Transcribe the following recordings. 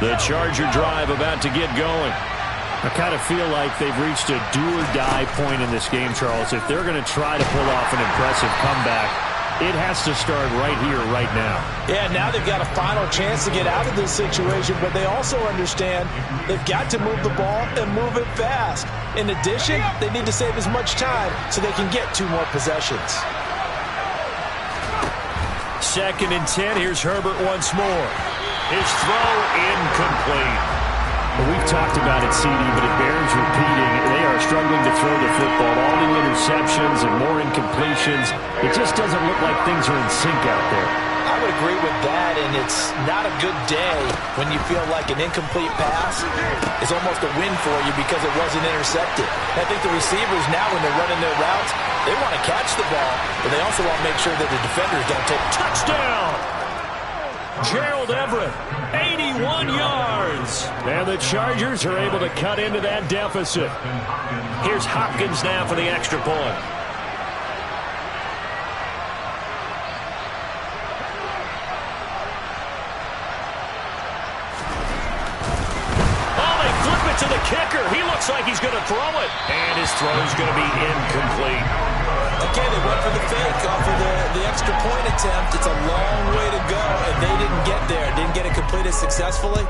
The Charger drive about to get going. I kind of feel like they've reached a do-or-die point in this game, Charles. If they're going to try to pull off an impressive comeback, it has to start right here, right now. Yeah, now they've got a final chance to get out of this situation, but they also understand they've got to move the ball and move it fast. In addition, they need to save as much time so they can get 2 more possessions. 2nd and 10. Here's Herbert once more. His throw incomplete. Well, we've talked about it, CD, but it bears repeating. They are struggling to throw the football. All the interceptions and more incompletions. It just doesn't look like things are in sync out there. I would agree with that, and it's not a good day when you feel like an incomplete pass is almost a win for you because it wasn't intercepted. I think the receivers now, when they're running their routes, they want to catch the ball, but they also want to make sure that the defenders don't take touchdown. Gerald Everett, 81 yards. And the Chargers are able to cut into that deficit. Here's Hopkins now for the extra point. Oh, they flip it to the kicker. He looks like he's going to throw it. And his throw's going to be incomplete. Okay, they went for the fake off of the extra point attempt. It's a long way to go, and they didn't get there. Didn't get it completed successfully.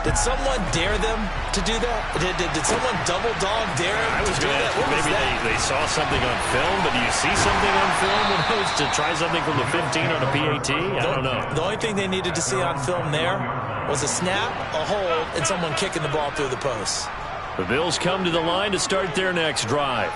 Did someone dare them to do that? Did someone double dog dare them to do that? Maybe they saw something on film, but do you see something on film when it was to try something from the 15 on a PAT? I don't know. The only thing they needed to see on film there was a snap, a hold, and someone kicking the ball through the post. The Bills come to the line to start their next drive.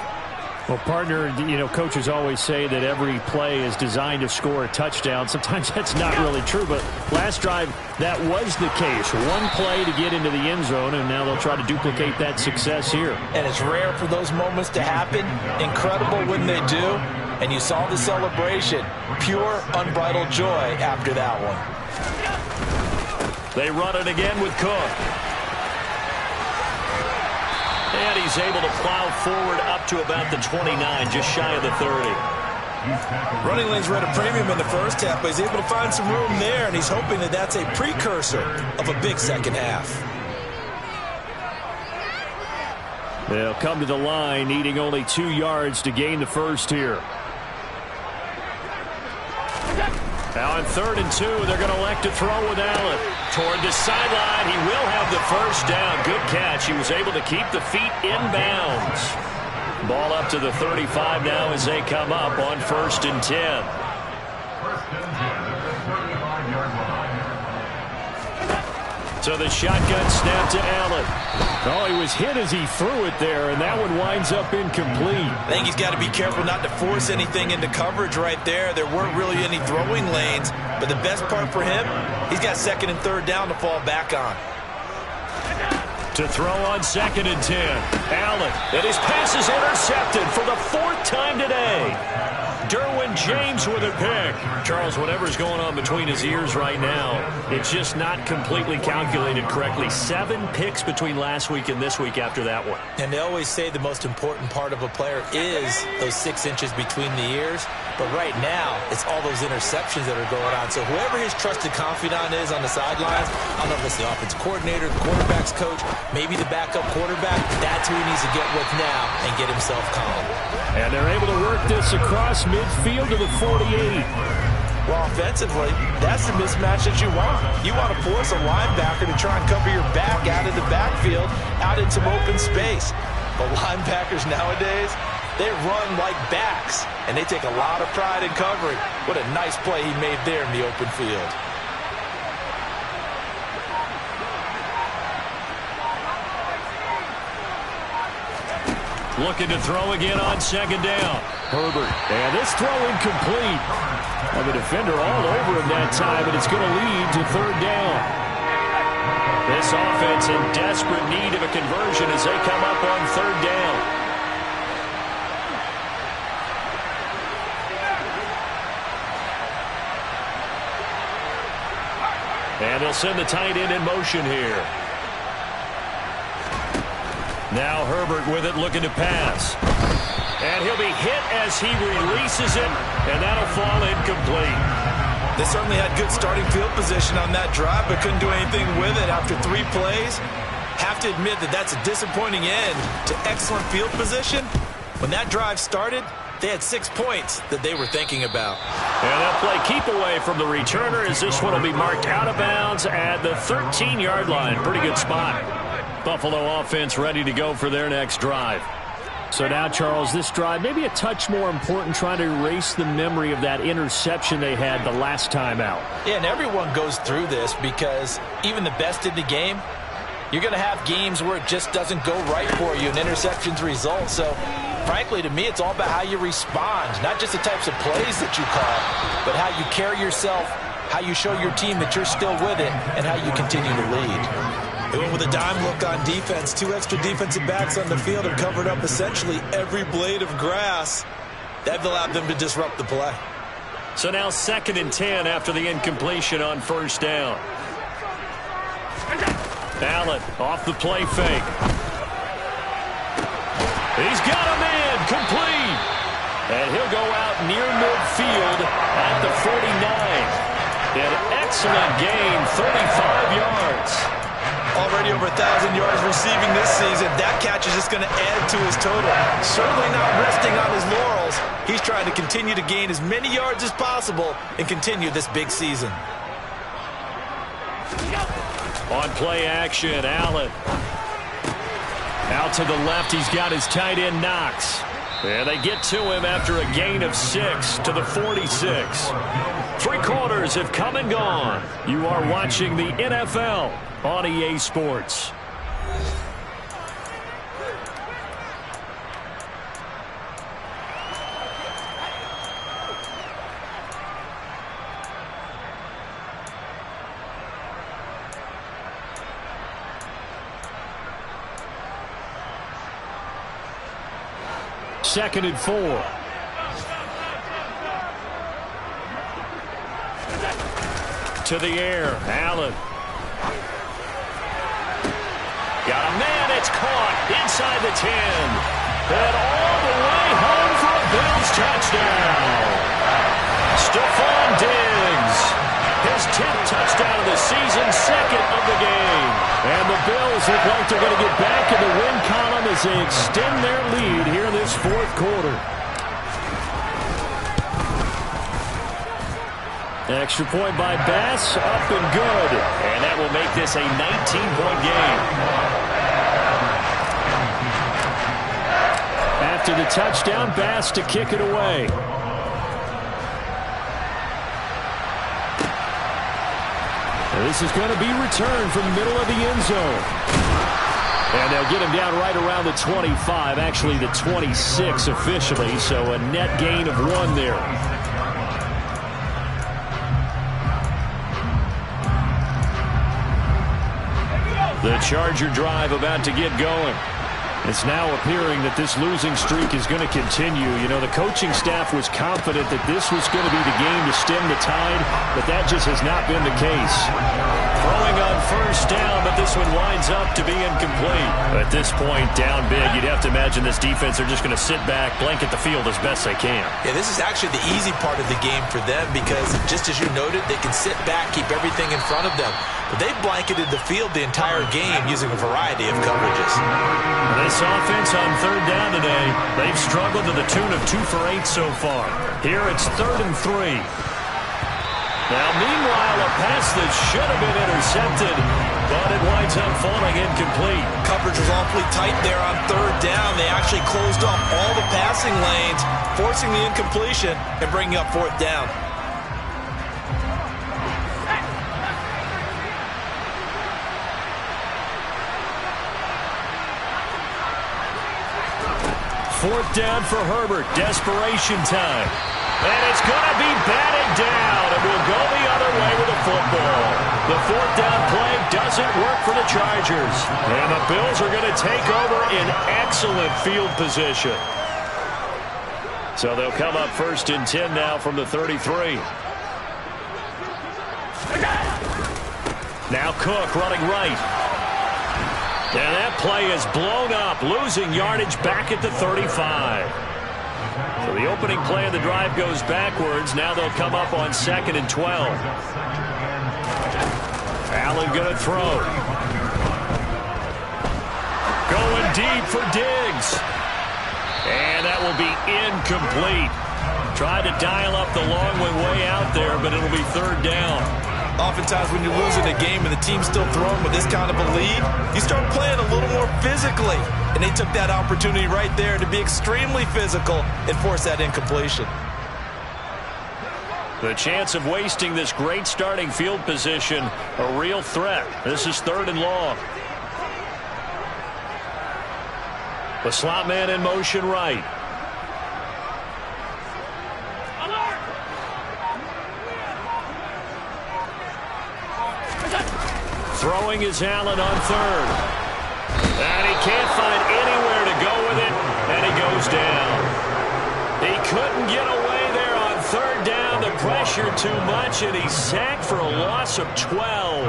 Well, partner, coaches always say that every play is designed to score a touchdown. Sometimes that's not really true, but last drive, that was the case. One play to get into the end zone, and now they'll try to duplicate that success here. And it's rare for those moments to happen. Incredible when they do. And you saw the celebration. Pure, unbridled joy after that one. They run it again with Cook. And he's able to plow forward up to about the 29, just shy of the 30. Running lanes were at a premium in the first half, but he's able to find some room there, and he's hoping that that's a precursor of a big second half. They'll come to the line, needing only 2 yards to gain the first here. Now on 3rd and 2, they're going to elect to throw with Allen. Toward the sideline, he will have the first down. Good catch. He was able to keep the feet in bounds. Ball up to the 35 now as they come up on 1st and 10. So the shotgun snap to Allen. Oh, he was hit as he threw it there, and that one winds up incomplete. I think he's got to be careful not to force anything into coverage right there. There weren't really any throwing lanes, but the best part for him, he's got 2nd and 3rd down to fall back on. To throw on 2nd and 10. Allen, and his pass is intercepted for the 4th time today. Derwin James with a pick. Charles, whatever's going on between his ears right now, it's just not completely calculated correctly. 7 picks between last week and this week after that one. And they always say the most important part of a player is those 6 inches between the ears. But right now, it's all those interceptions that are going on. So whoever his trusted confidant is on the sidelines, I don't know if it's the offensive coordinator, the quarterback's coach, maybe the backup quarterback, that's who he needs to get with now and get himself calm. And they're able to work this across midfield to the 48. Well, offensively, that's the mismatch that you want. You want to force a linebacker to try and cover your back out of the backfield, out in some open space. But linebackers nowadays, they run like backs, and they take a lot of pride in covering. What a nice play he made there in the open field. Looking to throw again on 2nd down. Herbert, and this throw incomplete. Well, the defender all over him that time, and it's going to lead to 3rd down. This offense in desperate need of a conversion as they come up on 3rd down. And they'll send the tight end in motion here. Now Herbert with it, looking to pass. And he'll be hit as he releases it, and that'll fall incomplete. They certainly had good starting field position on that drive, but couldn't do anything with it after 3 plays. Have to admit that that's a disappointing end to excellent field position. When that drive started, they had 6 points that they were thinking about. And that play keep away from the returner as this one will be marked out of bounds at the 13-yard line. Pretty good spot. Buffalo offense ready to go for their next drive. So now, Charles, this drive maybe a touch more important, trying to erase the memory of that interception they had the last time out. Yeah, and everyone goes through this because even the best in the game, you're going to have games where it just doesn't go right for you and interceptions result. So, frankly, to me, it's all about how you respond, not just the types of plays that you call, but how you carry yourself, how you show your team that you're still with it, and how you continue to lead. They went with a dime look on defense. 2 extra defensive backs on the field and covered up essentially every blade of grass. That allowed them to disrupt the play. So now 2nd and 10 after the incompletion on 1st down. Allen off the play fake. He's got a man complete. And he'll go out near midfield at the 49. An excellent gain, 35 yards. Already over 1,000 yards receiving this season. That catch is just going to add to his total. Certainly not resting on his laurels. He's trying to continue to gain as many yards as possible and continue this big season. On play action, Allen. Out to the left, he's got his tight end, Knox. And they get to him after a gain of 6 to the 46. 3 quarters have come and gone. You are watching the NFL on EA Sports. Second and 4. To the air, Allen. Got a man, it's caught inside the 10. And all the way home for a Bills touchdown. Stephon Diggs. His 10th touchdown of the season, 2nd of the game. And the Bills look like they're going to get back in the win column as they extend their lead here in this 4th quarter. Extra point by Bass, up and good. And that will make this a 19-point game. After the touchdown, Bass to kick it away. And this is going to be returned from the middle of the end zone. And they'll get him down right around the 25, actually the 26 officially, so a net gain of 1 there. The Charger drive about to get going. It's now appearing that this losing streak is going to continue. You know, the coaching staff was confident that this was going to be the game to stem the tide, but that just has not been the case. Throwing on 1st down, but this one winds up to be incomplete. At this point, down big, you'd have to imagine this defense are just going to sit back, blanket the field as best they can. Yeah, this is actually the easy part of the game for them because, just as you noted, they can sit back, keep everything in front of them. But they've blanketed the field the entire game using a variety of coverages. This offense on 3rd down today, they've struggled to the tune of 2 for 8 so far. Here it's 3rd and 3. Now, meanwhile, a pass that should have been intercepted, but it winds up falling incomplete. Coverage was awfully tight there on 3rd down. They actually closed off all the passing lanes, forcing the incompletion and bringing up 4th down. Fourth down for Herbert. Desperation time. And it's going to be batted down. And we'll go the other way with the football. The 4th down play doesn't work for the Chargers. And the Bills are going to take over in excellent field position. So they'll come up 1st and 10 now from the 33. Now Cook running right. And that play is blown up, losing yardage back at the 35. So the opening play of the drive goes backwards. Now they'll come up on 2nd and 12. Allen going to throw. Going deep for Diggs. And that will be incomplete. Tried to dial up the long way out there, but it'll be 3rd down. Oftentimes when you're losing a game and the team's still throwing with this kind of a lead, you start playing a little more physically. And they took that opportunity right there to be extremely physical and force that incompletion. The chance of wasting this great starting field position, a real threat. This is 3rd and long. The slot man in motion right. Throwing is Allen on 3rd. And he can't find anywhere to go with it, and he goes down. He couldn't get away there on 3rd down. The pressure too much, and he's sacked for a loss of 12.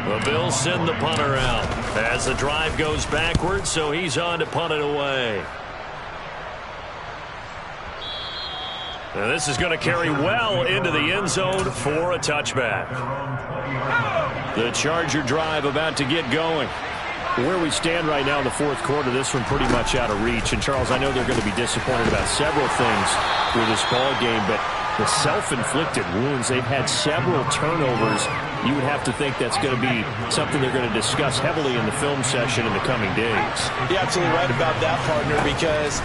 The Bills send the punter out as the drive goes backwards, so he's on to punt it away. Now this is going to carry well into the end zone for a touchback. The Charger drive about to get going. Where we stand right now in the 4th quarter, this one pretty much out of reach. And, Charles, I know they're going to be disappointed about several things with this ball game, but the self-inflicted wounds, they've had several turnovers. You would have to think that's going to be something they're going to discuss heavily in the film session in the coming days. You're absolutely right about that, partner, because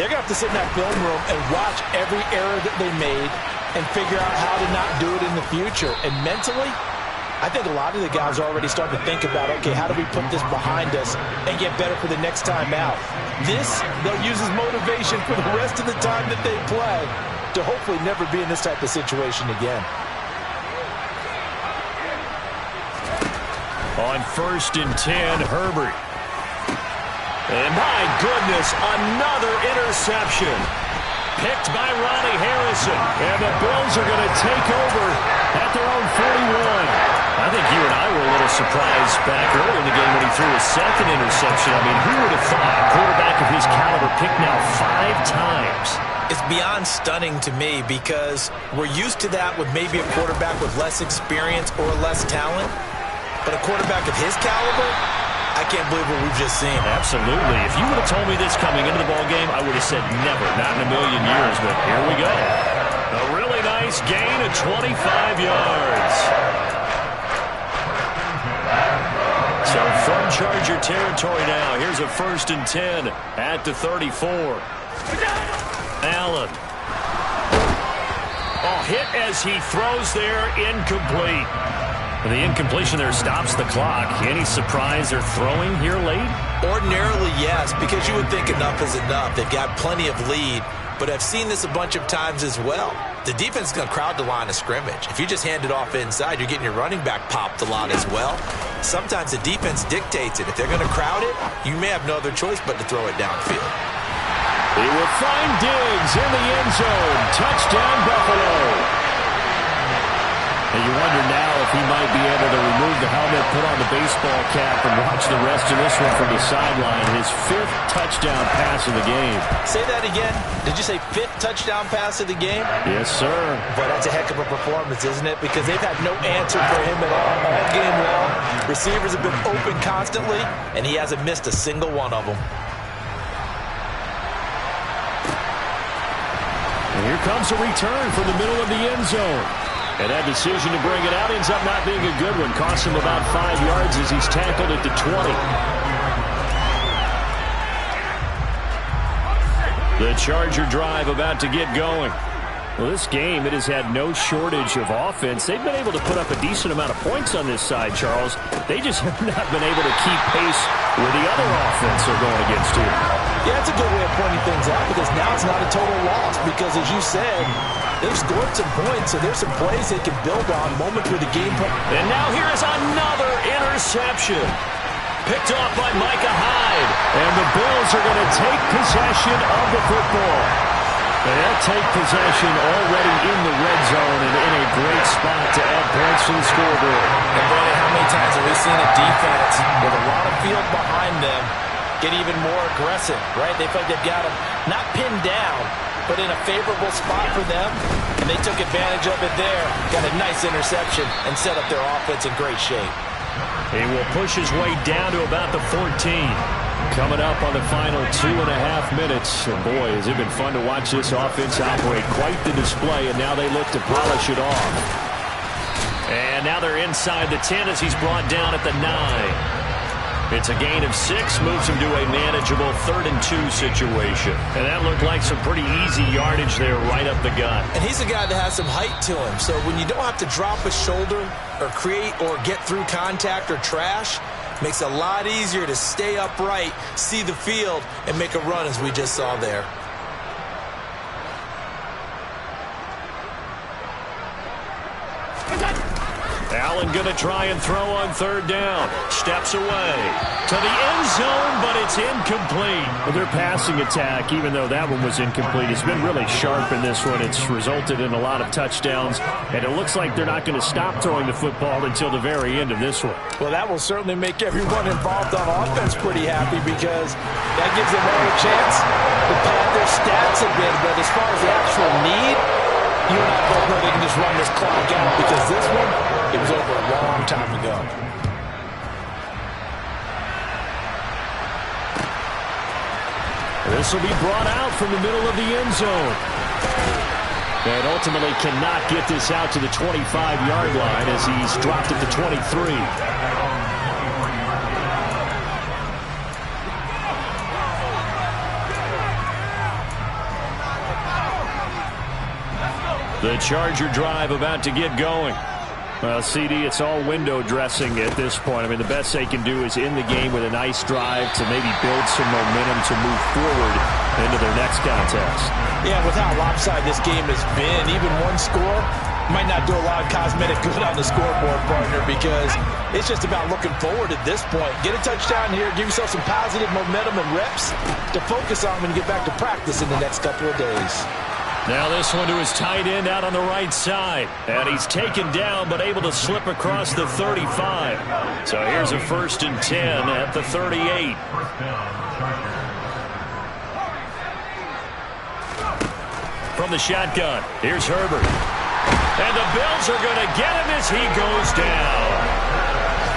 they're going to have to sit in that film room and watch every error that they made and figure out how to not do it in the future. And mentally, I think a lot of the guys are already starting to think about, okay, how do we put this behind us and get better for the next time out? This, they'll use as motivation for the rest of the time that they play to hopefully never be in this type of situation again. On 1st and 10, Herbert. And my goodness, another interception. Picked by Ronnie Harrison. And the Bills are going to take over at their own 41. I think you and I were a little surprised back early in the game when he threw his 2nd interception. I mean, who would have thought a quarterback of his caliber picked now 5 times? It's beyond stunning to me because we're used to that with maybe a quarterback with less experience or less talent. But a quarterback of his caliber, I can't believe what we've just seen. Absolutely. If you would have told me this coming into the ballgame, I would have said never, not in a million years. But here we go. A really nice gain of 25 yards. So from Charger territory now, here's a 1st and 10 at the 34. Allen. Oh, hit as he throws there, incomplete. And the incompletion there stops the clock. Any surprise they're throwing here late? Ordinarily, yes, because you would think enough is enough. They've got plenty of lead, but I've seen this a bunch of times as well. The defense is going to crowd the line of scrimmage. If you just hand it off inside, you're getting your running back popped a lot as well. Sometimes the defense dictates it. If they're going to crowd it, you may have no other choice but to throw it downfield. He will find Diggs in the end zone. Touchdown, Buffalo. And you wonder now if he might be able to remove the helmet, put on the baseball cap, and watch the rest of this one from the sideline. His 5th touchdown pass of the game. Say that again. Did you say 5th touchdown pass of the game? Yes, sir. But that's a heck of a performance, isn't it? Because they've had no answer for him at all game long. Receivers have been open constantly, and he hasn't missed a single one of them. And here comes a return from the middle of the end zone. And that decision to bring it out ends up not being a good one. Costs him about 5 yards as he's tackled at the 20. The Charger drive about to get going. Well, this game, it has had no shortage of offense. They've been able to put up a decent amount of points on this side, Charles. They just have not been able to keep pace with the other offense they're going against here. Yeah, it's a good way of pointing things out because now it's not a total loss because, as you said, they've scored some points, so there's some plays they can build on moments where the game. And now here is another interception. Picked off by Micah Hyde. And the Bills are going to take possession of the football. They'll take possession already in the red zone and in a great spot to add points to the scoreboard. And, Brady, how many times have we seen a defense with a lot of field behind them get even more aggressive, right? They feel like they've got them not pinned down, but in a favorable spot for them, and they took advantage of it there. Got a nice interception and set up their offense in great shape. He will push his way down to about the 14. Coming up on the final 2.5 minutes. And boy, has it been fun to watch this offense operate. Quite the display, and now they look to polish it off. And now they're inside the 10 as he's brought down at the 9. It's a gain of 6, moves him to a manageable 3rd and 2 situation. And that looked like some pretty easy yardage there right up the gut. And he's a guy that has some height to him. So when you don't have to drop a shoulder or create or get through contact or trash, makes it a lot easier to stay upright, see the field, and make a run as we just saw there. Allen going to try and throw on 3rd down. Steps away to the end zone, but it's incomplete. Well, their passing attack, even though that one was incomplete, has been really sharp in this one. It's resulted in a lot of touchdowns, and it looks like they're not going to stop throwing the football until the very end of this one. Well, that will certainly make everyone involved on offense pretty happy because that gives them all a chance to pad their stats a bit. But as far as the actual need, you and I both know they can just run this clock out because this one, it was over a long time ago. This will be brought out from the middle of the end zone. And ultimately cannot get this out to the 25-yard line as he's dropped at the 23. The Charger drive about to get going. Well, CD, it's all window dressing at this point. I mean, the best they can do is end the game with a nice drive to maybe build some momentum to move forward into their next contest. Yeah, with how lopsided this game has been, even one score might not do a lot of cosmetic good on the scoreboard, partner, because it's just about looking forward at this point. Get a touchdown here, give yourself some positive momentum and reps to focus on when you get back to practice in the next couple of days. Now this one to his tight end out on the right side. And he's taken down but able to slip across the 35. So here's a 1st and 10 at the 38. From the shotgun, here's Herbert. And the Bills are going to get him as he goes down.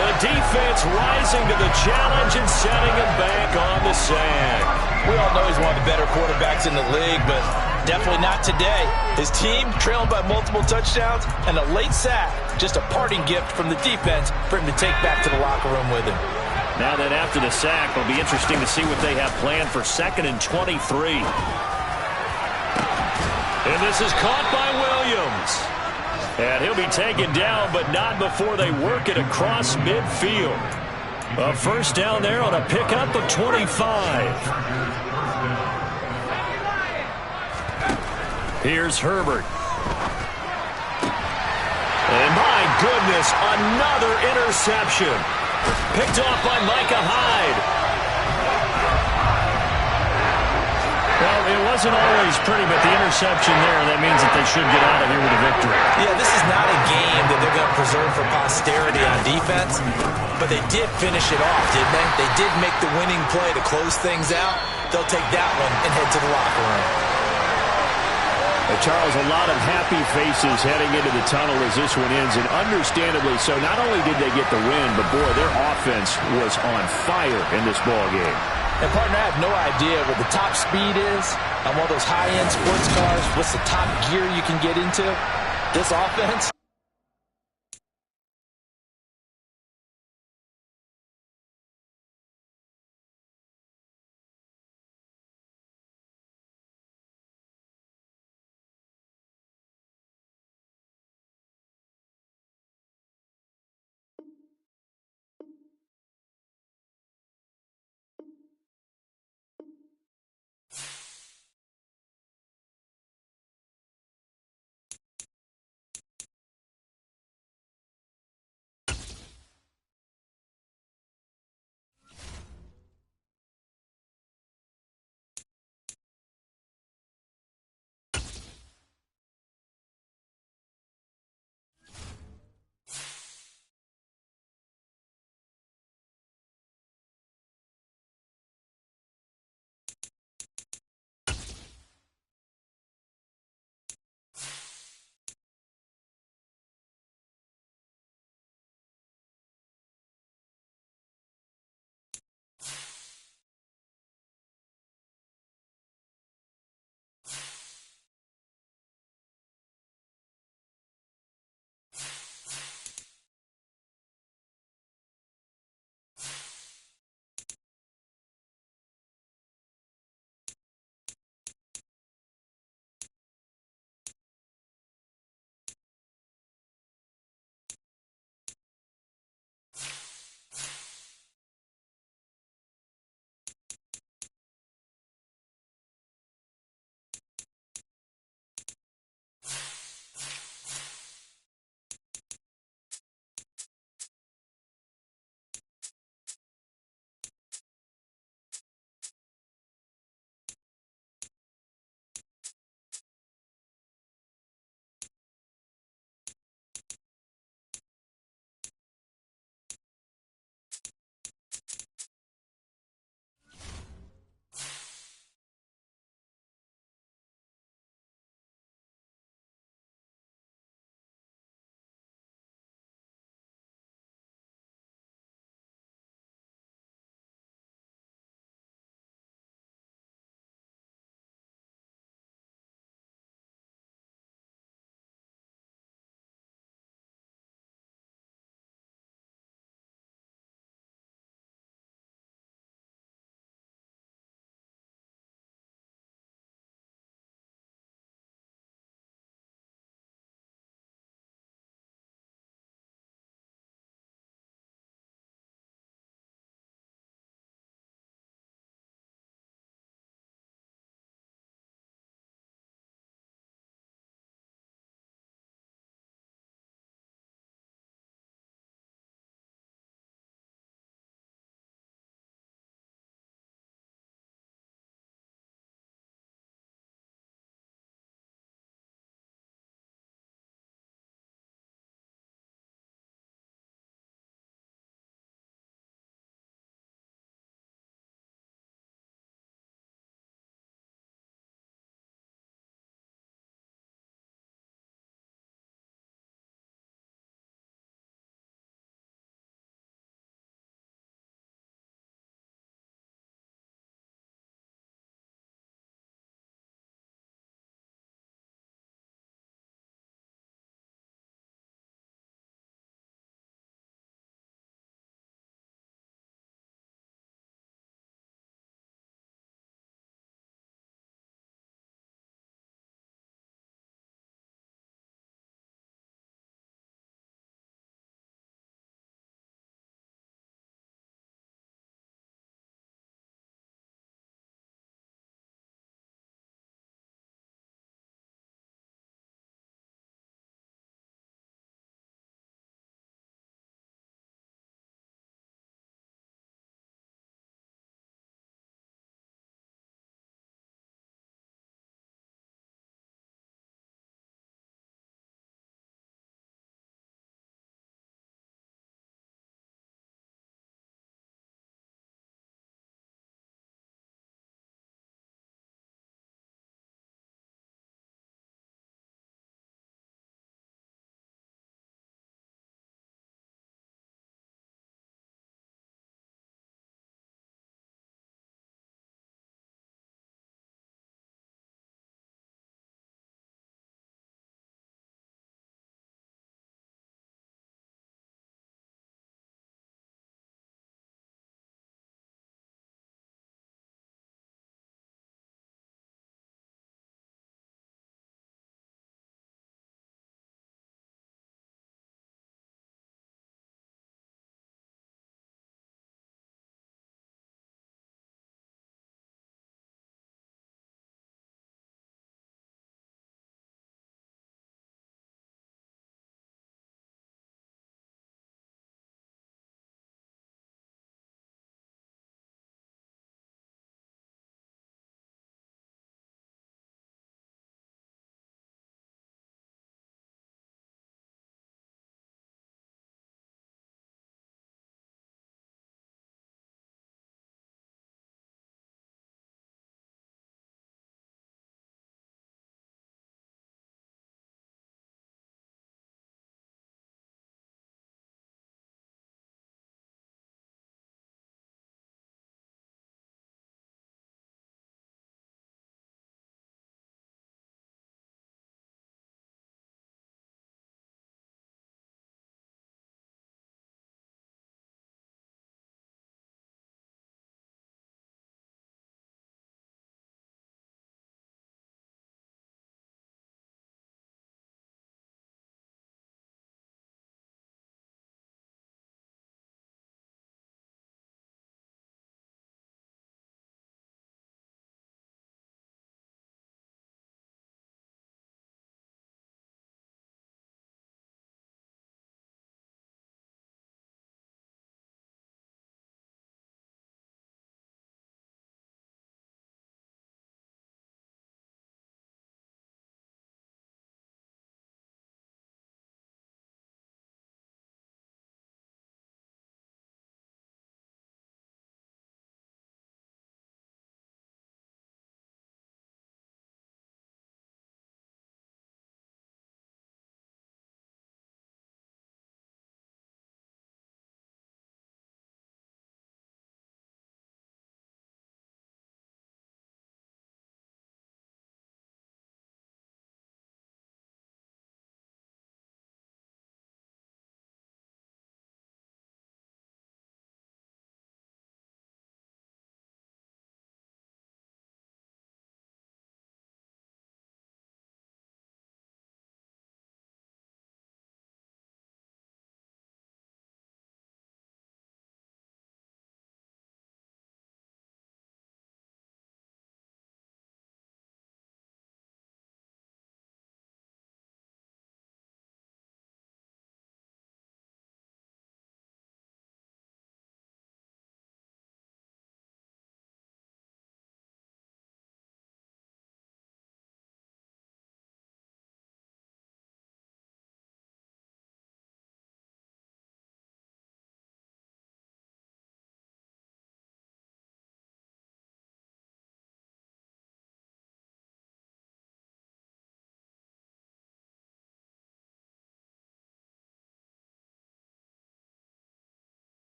The defense rising to the challenge and setting him back on the sack. We all know he's one of the better quarterbacks in the league, but definitely not today. His team trailing by multiple touchdowns and a late sack. Just a parting gift from the defense for him to take back to the locker room with him. Now that after the sack, it'll be interesting to see what they have planned for 2nd and 23. And this is caught by Williams. And he'll be taken down, but not before they work it across midfield. A 1st down there on a pickup of 25. Here's Herbert. And my goodness, another interception. Picked off by Micah Hyde. Well, it wasn't always pretty, but the interception there, that means that they should get out of here with a victory. Yeah, this is not a game that they're going to preserve for posterity on defense, but they did finish it off, didn't they? They did make the winning play to close things out. They'll take that one and head to the locker room. Charles, a lot of happy faces heading into the tunnel as this one ends, and understandably so. Not only did they get the win, but boy, their offense was on fire in this ball game. And partner, I have no idea what the top speed is on one of those high-end sports cars. What's the top gear you can get into? This offense,